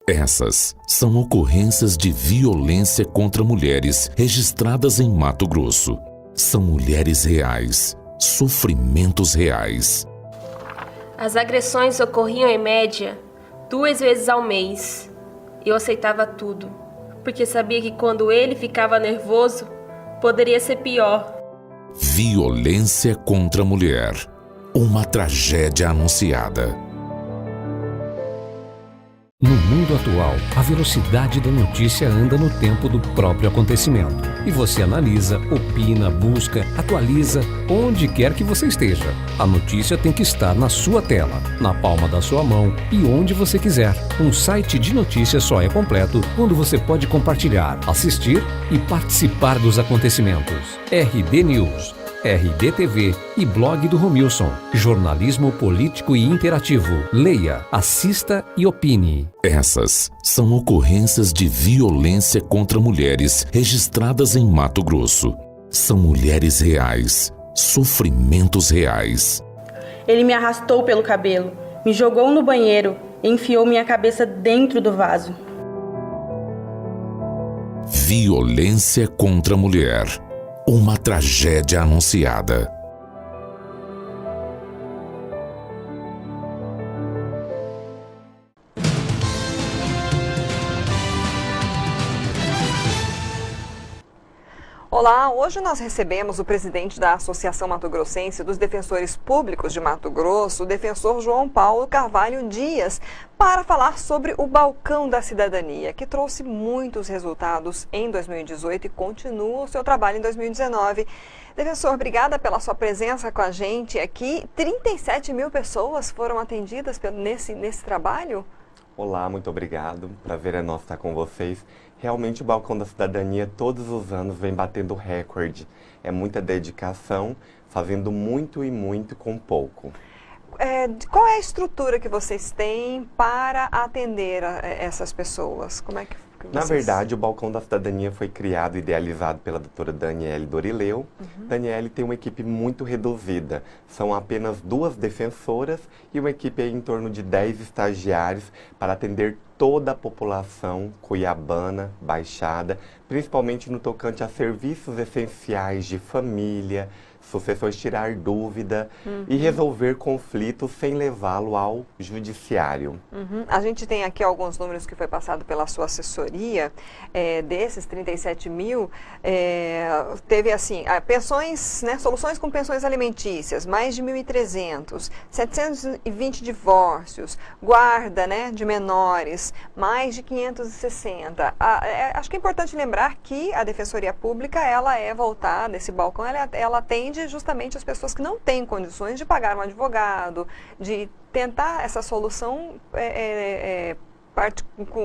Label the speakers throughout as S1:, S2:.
S1: Essas são ocorrências de violência contra mulheres registradas em Mato Grosso. São mulheres reais, sofrimentos reais.
S2: As agressões ocorriam em média 2 vezes ao mês. Eu aceitava tudo, porque sabia que quando ele ficava nervoso, poderia ser pior.
S1: Violência contra a mulher. Uma tragédia anunciada.
S3: No mundo atual, a velocidade da notícia anda no tempo do próprio acontecimento. E você analisa, opina, busca, atualiza, onde quer que você esteja. A notícia tem que estar na sua tela, na palma da sua mão e onde você quiser. Um site de notícias só é completo quando você pode compartilhar, assistir e participar dos acontecimentos. RD News, RD TV e blog do Romilson. Jornalismo político e interativo. Leia, assista e opine.
S1: Essas são ocorrências de violência contra mulheres registradas em Mato Grosso. São mulheres reais, sofrimentos reais.
S4: Ele me arrastou pelo cabelo, me jogou no banheiro e enfiou minha cabeça dentro do vaso.
S1: Violência contra a mulher. Uma tragédia anunciada.
S5: Olá, hoje nós recebemos o presidente da Associação Mato Grossense dos Defensores Públicos de Mato Grosso, o defensor João Paulo Carvalho Dias, para falar sobre o Balcão da Cidadania, que trouxe muitos resultados em 2018 e continua o seu trabalho em 2019. Defensor, obrigada pela sua presença com a gente aqui. 37 mil pessoas foram atendidas nesse trabalho?
S6: Olá, muito obrigado. Prazer é nosso estar com vocês. Realmente o Balcão da Cidadania todos os anos vem batendo recorde. É muita dedicação, fazendo muito e muito com pouco.
S5: Qual é a estrutura que vocês têm para atender essas pessoas? Como é que vocês...
S6: Na verdade, o Balcão da Cidadania foi criado e idealizado pela doutora Daniele Dorileu. Daniele tem uma equipe muito reduzida. São apenas 2 defensoras e uma equipe em torno de 10 estagiários para atender toda a população cuiabana, baixada, principalmente no tocante a serviços essenciais de família, sucessões, tirar dúvida e resolver conflitos sem levá-lo ao judiciário.
S5: A gente tem aqui alguns números que foi passado pela sua assessoria, desses 37 mil, teve assim, pensões, né, soluções com pensões alimentícias, mais de 1.300, 720 divórcios, guarda, né, de menores, mais de 560. Acho que é importante lembrar que a Defensoria Pública, ela é voltada, esse balcão, ela atende justamente as pessoas que não têm condições de pagar um advogado, de tentar essa solução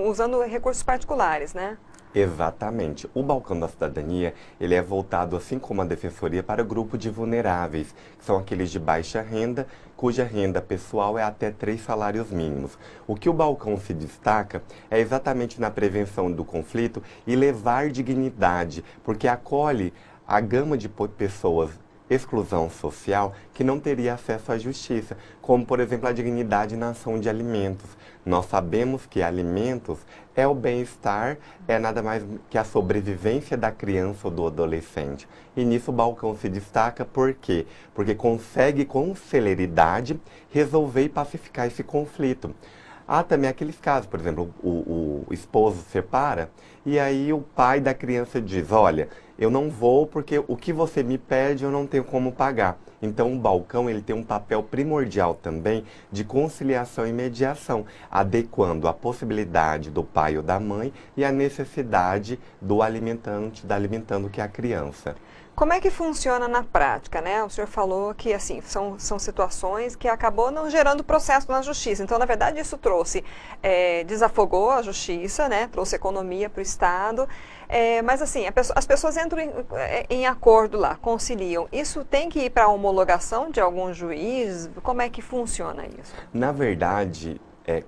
S5: usando recursos particulares, né?
S6: Exatamente. O Balcão da Cidadania, ele é voltado, assim como a Defensoria, para o grupo de vulneráveis, que são aqueles de baixa renda, cuja renda pessoal é até 3 salários mínimos. O que o Balcão se destaca é exatamente na prevenção do conflito e levar dignidade, porque acolhe a gama de pessoas exclusão social que não teria acesso à justiça, como, por exemplo, a dignidade na ação de alimentos. Nós sabemos que alimentos é o bem-estar, é nada mais que a sobrevivência da criança ou do adolescente. E nisso o Balcão se destaca por quê? Porque consegue com celeridade resolver e pacificar esse conflito. Há também aqueles casos, por exemplo, o esposo separa e aí o pai da criança diz, olha, eu não vou porque o que você me pede eu não tenho como pagar. Então o Balcão ele tem um papel primordial também de conciliação e mediação, adequando a possibilidade do pai ou da mãe e a necessidade do alimentante, da alimentando que é a criança.
S5: Como é que funciona na prática, né? O senhor falou que assim, são situações que acabou não gerando processo na justiça. Então, na verdade, isso trouxe, desafogou a justiça, né? Trouxe economia para o Estado. Mas assim, as pessoas entram em acordo lá, conciliam. Isso tem que ir para a homologação de algum juiz? Como é que funciona isso?
S6: Na verdade,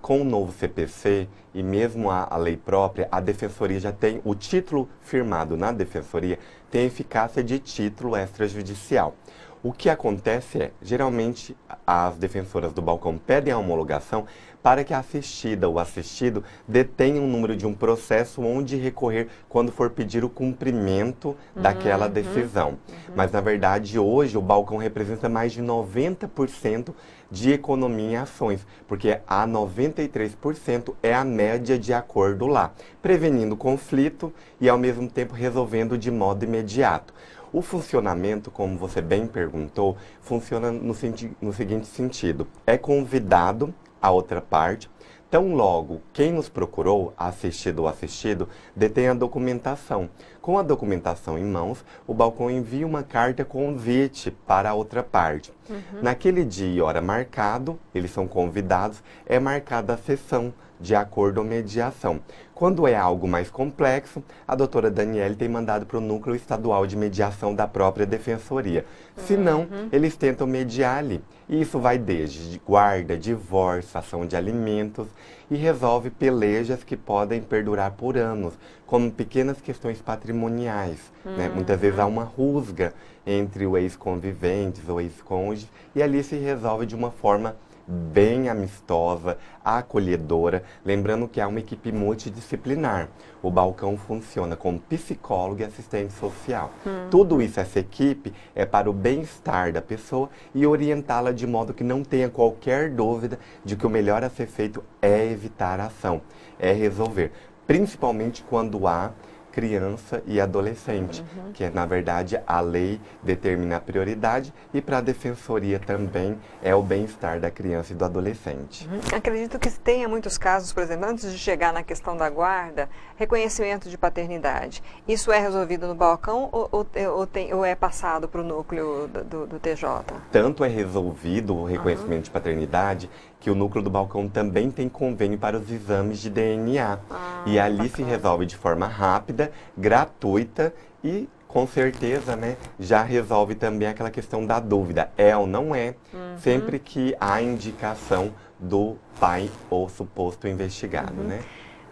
S6: com o novo CPC e mesmo a lei própria, a Defensoria já tem o título firmado na Defensoria, tem eficácia de título extrajudicial. O que acontece é, geralmente, as defensoras do balcão pedem a homologação para que a assistida ou assistido detenha um número de um processo onde recorrer quando for pedir o cumprimento daquela decisão. Mas, na verdade, hoje o balcão representa mais de 90% de economia em ações, porque a 93% é a média de acordo lá, prevenindo conflito e, ao mesmo tempo, resolvendo de modo imediato. O funcionamento, como você bem perguntou, funciona no seguinte sentido. É convidado a outra parte, tão logo quem nos procurou, assistido ou assistido, detém a documentação. Com a documentação em mãos, o balcão envia uma carta convite para a outra parte. Naquele dia e hora marcado, eles são convidados, é marcada a sessão de acordo ou mediação. Quando é algo mais complexo, a doutora Daniele tem mandado para o Núcleo Estadual de Mediação da própria Defensoria. Se não, eles tentam mediar ali. E isso vai desde guarda, divórcio, ação de alimentos e resolve pelejas que podem perdurar por anos, como pequenas questões patrimoniais. Né? Muitas vezes há uma rusga entre o ex-conviventes ou ex-cônjuge e ali se resolve de uma forma bem amistosa, acolhedora, lembrando que há uma equipe multidisciplinar. O balcão funciona como psicólogo e assistente social. Tudo isso, essa equipe, é para o bem-estar da pessoa e orientá-la de modo que não tenha qualquer dúvida de que o melhor a ser feito é evitar a ação, é resolver, principalmente quando há criança e adolescente, que na verdade a lei determina a prioridade e para a defensoria também é o bem-estar da criança e do adolescente.
S5: Acredito que tenha muitos casos, por exemplo, antes de chegar na questão da guarda, reconhecimento de paternidade. Isso é resolvido no balcão ou é passado para o núcleo do TJ?
S6: Tanto é resolvido o reconhecimento de paternidade que o núcleo do balcão também tem convênio para os exames de DNA. E ali se resolve de forma rápida, gratuita e, com certeza, né, já resolve também aquela questão da dúvida, é ou não é, sempre que há indicação do pai ou suposto investigado, né?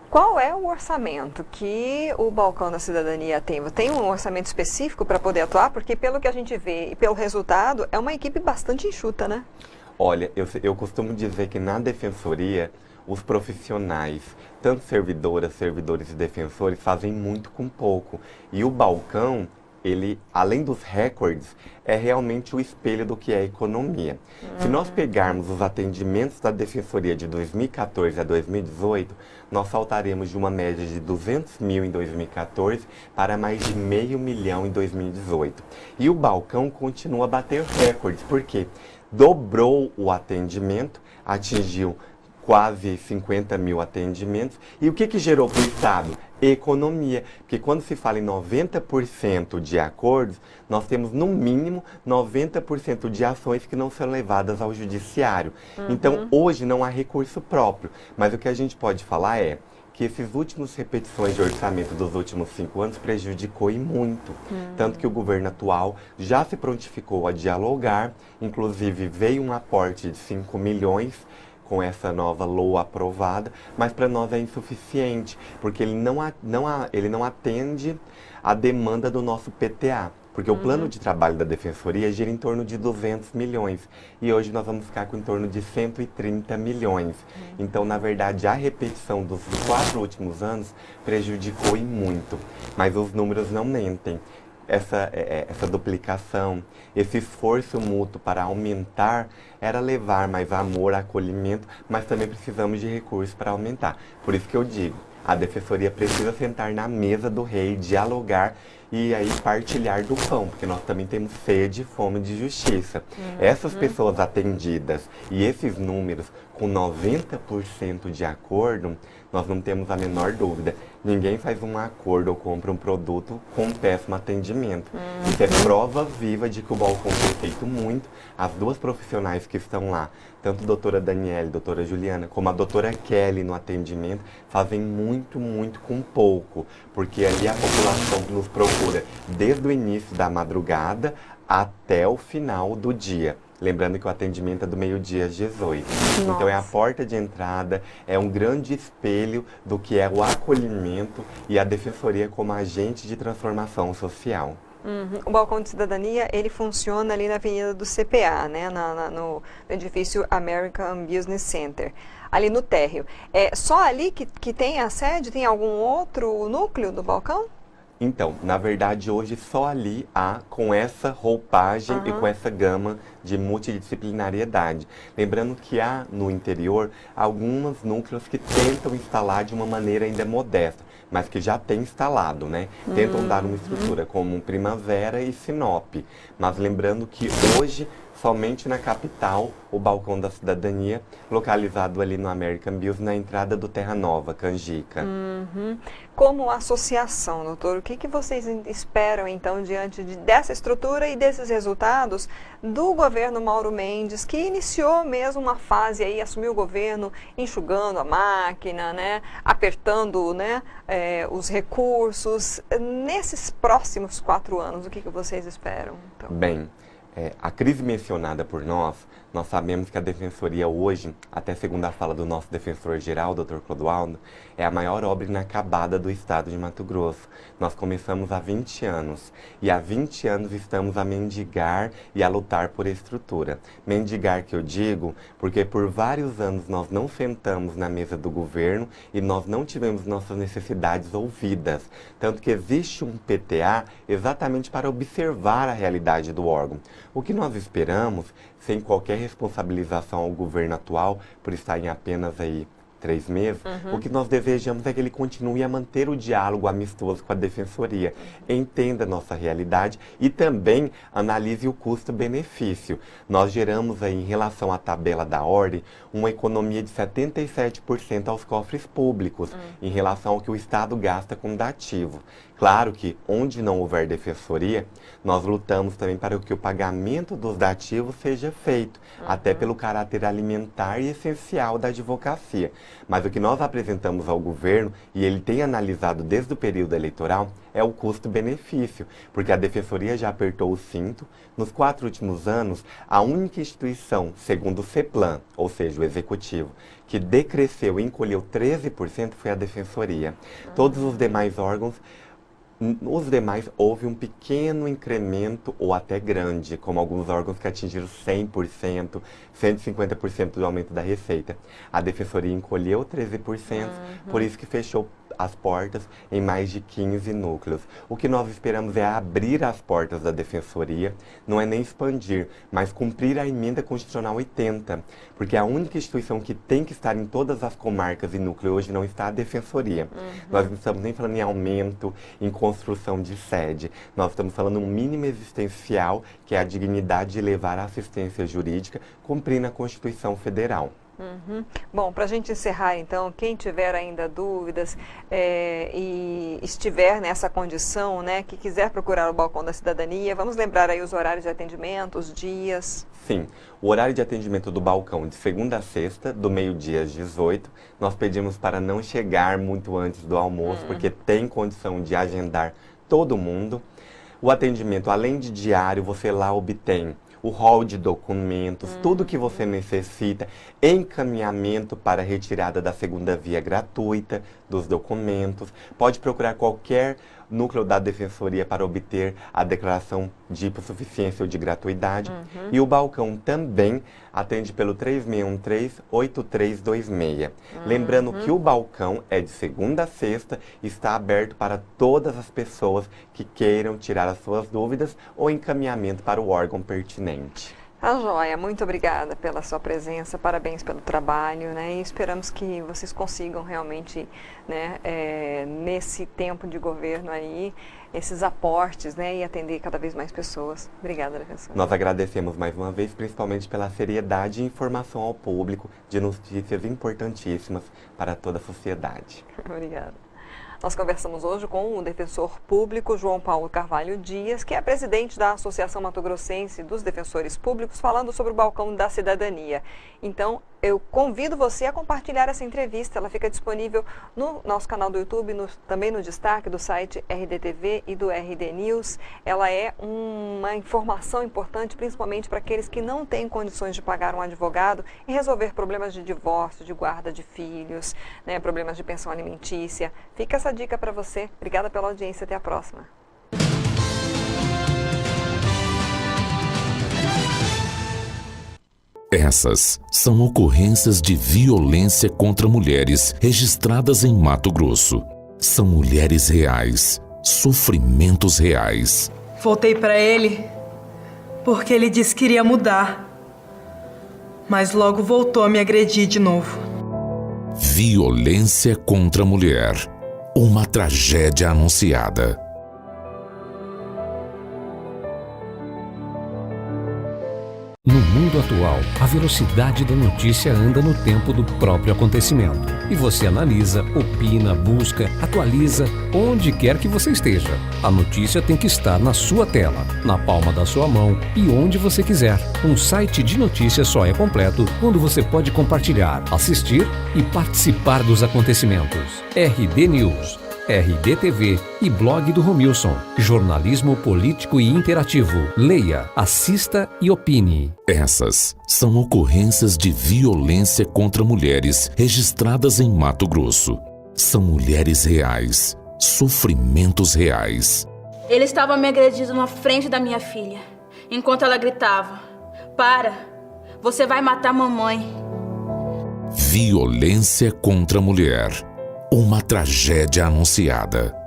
S5: Qual é o orçamento que o Balcão da Cidadania tem? Tem um orçamento específico para poder atuar? Porque pelo que a gente vê e pelo resultado, é uma equipe bastante enxuta, né?
S6: Olha, eu costumo dizer que na defensoria, os profissionais, tanto servidoras, servidores e defensores, fazem muito com pouco. E o balcão, ele, além dos recordes, é realmente o espelho do que é a economia. Se nós pegarmos os atendimentos da defensoria de 2014 a 2018, nós saltaremos de uma média de 200 mil em 2014 para mais de 500 mil em 2018. E o balcão continua a bater recordes, porque dobrou o atendimento, atingiu quase 50 mil atendimentos. E o que gerou para o Estado? Economia. Porque quando se fala em 90% de acordos, nós temos no mínimo 90% de ações que não são levadas ao judiciário. Então, hoje não há recurso próprio. Mas o que a gente pode falar é que esses últimos repetições de orçamento dos últimos 5 anos prejudicou e muito. Tanto que o governo atual já se prontificou a dialogar, inclusive veio um aporte de 5 milhões com essa nova LOA aprovada, mas para nós é insuficiente, porque ele não atende a demanda do nosso PTA. Porque o plano de trabalho da Defensoria gira em torno de 200 milhões. E hoje nós vamos ficar com em torno de 130 milhões. Então, na verdade, a repetição dos 4 últimos anos prejudicou e muito. Mas os números não mentem. Essa duplicação, esse esforço mútuo para aumentar, era levar mais amor, acolhimento, mas também precisamos de recursos para aumentar. Por isso que eu digo, a Defensoria precisa sentar na mesa do rei, dialogar e aí partilhar do pão, porque nós também temos sede e fome de justiça. Essas pessoas atendidas e esses números com 90% de acordo, nós não temos a menor dúvida. Ninguém faz um acordo ou compra um produto com um péssimo atendimento. Isso é prova viva de que o balcão tem feito muito. As duas profissionais que estão lá, tanto a doutora Daniele, a doutora Juliana, como a doutora Kelly no atendimento, fazem muito, muito com pouco. Porque ali a população nos procura desde o início da madrugada até o final do dia. Lembrando que o atendimento é do meio-dia às 18.
S5: Nossa.
S6: Então é a porta de entrada, é um grande espelho do que é o acolhimento e a defensoria como agente de transformação social.
S5: O Balcão de Cidadania, ele funciona ali na Avenida do CPA, né? No edifício American Business Center, ali no térreo. É só ali que tem a sede? Tem algum outro núcleo do Balcão?
S6: Então, na verdade, hoje só ali há com essa roupagem e com essa gama de multidisciplinariedade. Lembrando que há no interior alguns núcleos que tentam instalar de uma maneira ainda modesta, mas que já tem instalado, né? Tentam dar uma estrutura como Primavera e Sinop. Mas lembrando que hoje, somente na capital, o Balcão da Cidadania, localizado ali no American Business, na entrada do Terra Nova, Canjica.
S5: Como associação, doutor, o que vocês esperam, então, diante dessa estrutura e desses resultados do governo Mauro Mendes, que iniciou mesmo uma fase aí, assumiu o governo, enxugando a máquina, né, apertando, né, os recursos. Nesses próximos 4 anos, o que vocês esperam? Então?
S6: Bem, a crise mencionada por nós sabemos que a Defensoria hoje, até segundo a fala do nosso defensor-geral, Dr. Clodoaldo, é a maior obra inacabada do estado de Mato Grosso. Nós começamos há 20 anos e há 20 anos estamos a mendigar e a lutar por estrutura. Mendigar que eu digo porque por vários anos nós não sentamos na mesa do governo e nós não tivemos nossas necessidades ouvidas. Tanto que existe um PTA exatamente para observar a realidade do órgão. O que nós esperamos, sem qualquer responsabilização ao governo atual, por estar em apenas aí 3 meses, o que nós desejamos é que ele continue a manter o diálogo amistoso com a Defensoria, entenda a nossa realidade e também analise o custo-benefício. Nós geramos aí, em relação à tabela da ordem, uma economia de 77% aos cofres públicos, em relação ao que o Estado gasta com dativo. Claro que, onde não houver defensoria, nós lutamos também para que o pagamento dos dativos seja feito, até pelo caráter alimentar e essencial da advocacia. Mas o que nós apresentamos ao governo, e ele tem analisado desde o período eleitoral, é o custo-benefício, porque a Defensoria já apertou o cinto. Nos 4 últimos anos, a única instituição, segundo o CEPLAN, ou seja, o Executivo, que decresceu e encolheu 13% foi a Defensoria. Todos os demais órgãos, houve um pequeno incremento, ou até grande, como alguns órgãos que atingiram 100%, 150% do aumento da receita. A Defensoria encolheu 13%, por isso que fechou as portas em mais de 15 núcleos. O que nós esperamos é abrir as portas da Defensoria, não é nem expandir, mas cumprir a emenda constitucional 80, porque a única instituição que tem que estar em todas as comarcas e núcleos hoje não está a Defensoria. Nós não estamos nem falando em aumento, em construção de sede, nós estamos falando um mínimo existencial, que é a dignidade de levar a assistência jurídica, cumprindo a Constituição Federal.
S5: Bom, para a gente encerrar então, quem tiver ainda dúvidas e estiver nessa condição, né, que quiser procurar o Balcão da Cidadania, vamos lembrar aí os horários de atendimento, os dias.
S6: Sim, o horário de atendimento do balcão de segunda a sexta, do meio-dia às 18, nós pedimos para não chegar muito antes do almoço, porque tem condição de agendar todo mundo. O atendimento, além de diário, você lá obtém o rol de documentos, tudo que você necessita, encaminhamento para retirada da segunda via gratuita dos documentos. Pode procurar qualquer núcleo da Defensoria para obter a declaração de hipossuficiência ou de gratuidade. E o balcão também atende pelo 3613-8326. Lembrando que o balcão é de segunda a sexta e está aberto para todas as pessoas que queiram tirar as suas dúvidas ou encaminhamento para o órgão pertinente.
S5: Tá joia, muito obrigada pela sua presença, parabéns pelo trabalho, né? E esperamos que vocês consigam realmente, né, nesse tempo de governo aí, esses aportes, né, e atender cada vez mais pessoas. Obrigada, professor.
S6: Nós agradecemos mais uma vez, principalmente pela seriedade e informação ao público de notícias importantíssimas para toda a sociedade.
S5: Obrigada. Nós conversamos hoje com o defensor público João Paulo Carvalho Dias, que é presidente da Associação Mato Grossense dos Defensores Públicos, falando sobre o Balcão da Cidadania. Então, eu convido você a compartilhar essa entrevista. Ela fica disponível no nosso canal do YouTube, também no destaque do site RDTV e do RD News. Ela é uma informação importante, principalmente para aqueles que não têm condições de pagar um advogado e resolver problemas de divórcio, de guarda de filhos, né, problemas de pensão alimentícia. Fica essa dica para você. Obrigada pela audiência. Até a próxima.
S1: Essas são ocorrências de violência contra mulheres registradas em Mato Grosso. São mulheres reais, sofrimentos reais.
S7: Voltei para ele porque ele disse que iria mudar, mas logo voltou a me agredir de novo.
S1: Violência contra a mulher. Uma tragédia anunciada.
S3: No mundo atual, a velocidade da notícia anda no tempo do próprio acontecimento. E você analisa, opina, busca, atualiza, onde quer que você esteja. A notícia tem que estar na sua tela, na palma da sua mão e onde você quiser. Um site de notícias só é completo quando você pode compartilhar, assistir e participar dos acontecimentos. RD News, RD TV e blog do Romilson. Jornalismo político e interativo. Leia, assista e opine.
S1: Essas são ocorrências de violência contra mulheres registradas em Mato Grosso. São mulheres reais, sofrimentos reais.
S8: Ele estava me agredindo na frente da minha filha, enquanto ela gritava: "Para! Você vai matar mamãe!"
S1: Violência contra a mulher. Uma tragédia anunciada.